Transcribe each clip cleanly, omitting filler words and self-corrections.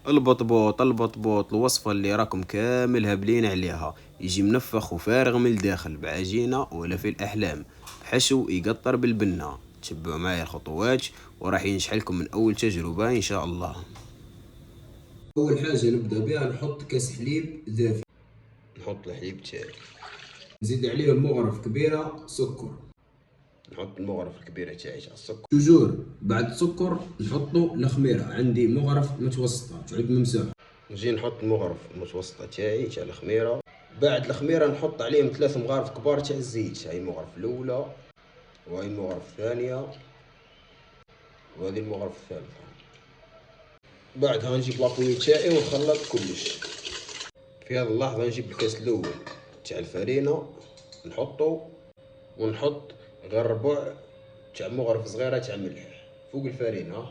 البطبوط البطبوط الوصفة اللي راكم كامل هابلين عليها، يجي منفخ وفارغ من الداخل بعجينة ولا في الأحلام، حشو يقطر بالبنة. تشبعوا معايا الخطوات وراح ينجح لكم من أول تجربة إن شاء الله. أول حاجة نبدأ بها نحط كاس حليب دافي، نحط الحليب تاعي، نزيد عليه مغرف كبيرة سكر، نحط المغرف الكبيرة تاعي على السكر. توجور بعد السكر نحطو الخميرة، عندي مغرف متوسطة تعود ممسوح. نجي نحط المغرف المتوسطة تاعي تاع الخميرة. بعد الخميرة نحط عليهم 3 مغارف كبار تاع الزيت، هاي المغرف الأولى وهاي المغرف الثانية وهذه المغرف الثالثة. بعدها نجيب لاطوي تاعي ونخلط كلش. في هذه اللحظة نجيب الكاس الأول تاع الفرينة نحطو، ونحط غير ربع تاع مغرف صغيرة تاع ملح فوق الفرينة،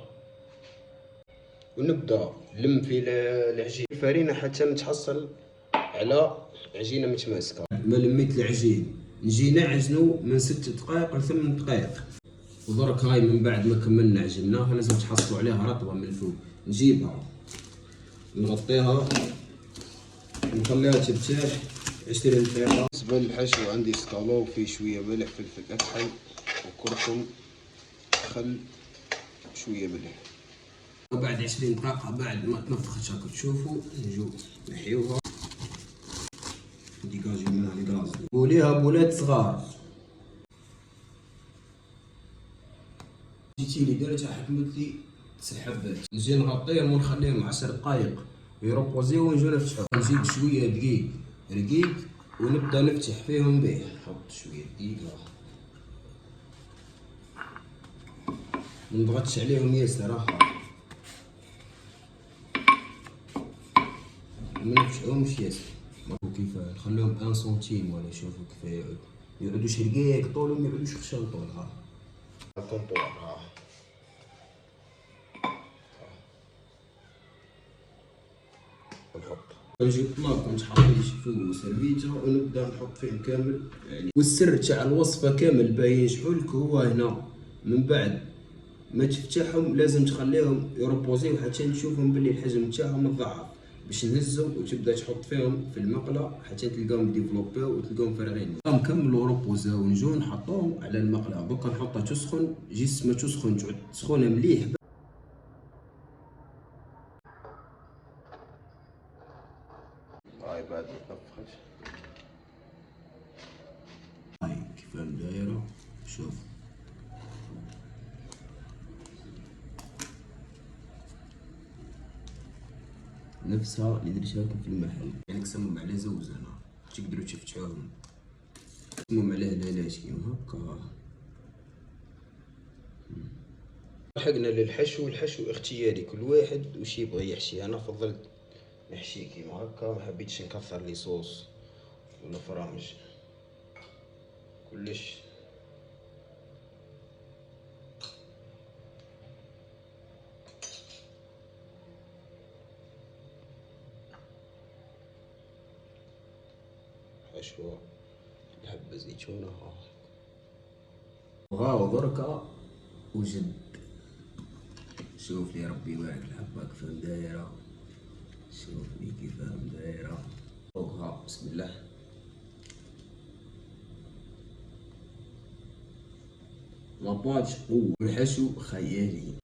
ونبدا نلم في العجين الفرينة حتى نتحصل على عجينة متماسكة. ما لميت العجين نجي نعجنو من 6 دقائق ل 8 دقائق، ودرك هاي من بعد ما كملنا عجناها لازم تحصلوا عليها رطبة من الفوق. نجيبها نغطيها نخليها ترتاح 20 دقيقة. بالنسبة للحشو عندي سكالو فيه شوية ملح، فلفل أكحل وكركم، خل، شوية ملح. وبعد 20 دقيقة بعد ما تنفخت هاكا تشوفوا نجو نحيوها ديكاجي منها الغاز، وليها بولات صغار. جيتي لي درتها حكمت لي 9 حبات، نجي نغطيهم ونخليهم 10 دقائق يروبوزيو ونجو نفتحو. نزيد شوية دقيق رقيق ونبدا نفتح فيهم به، نحط شوية دقيق منضغطش عليهم ياسر راها، منفتحوهمش ياسر. كيف نخليهم 1 سنتيم ولا شوفوا كيف يعودوش رقيق طولهم يعودوش خشن طول. ها الكونطور ها نحط. نجيب طلاق ونحطيه فوق سيرفيتا ونبدا نحط فيهم كامل يعني. والسر تاع الوصفة كامل باش ينجحوا لك هو هنا، من بعد ما تفتحهم لازم تخليهم يروبوزيو حتى تشوفهم باللي الحجم تاعهم متضاعف، باش نهزهم وتبدا تحط فيهم في المقله حتى تلقاهم ديفلوبيو وتلقاهم فارغين. نكملوا روبوزاو ونجو نحطوهم على المقله. دوكا نحطها تسخن، جيس ما تسخن تعود سخونه مليح. هاي بعد ما تنفخت هاي كيف دايره شوف. نفسها اللي درتها لكم في المحل، يعني نسمم على زوز انا تقدروا تفتحوهم، نسمم عليه لالاش كيما هكا. لحقنا للحشو. الحشو اختياري كل واحد وش يبغى يحشي. انا فضلت نحشي كيما هكا، ما حبيتش نكثر لي صوص ولا فرامج كلش. حشو الحبة زيتونة وهاو دركا وجد. شوف لي ربي يبارك الحبة كيف دايرة، شوف لي كيف دايرة فوقها. بسم الله. ماباج قوة والحشو خيالي.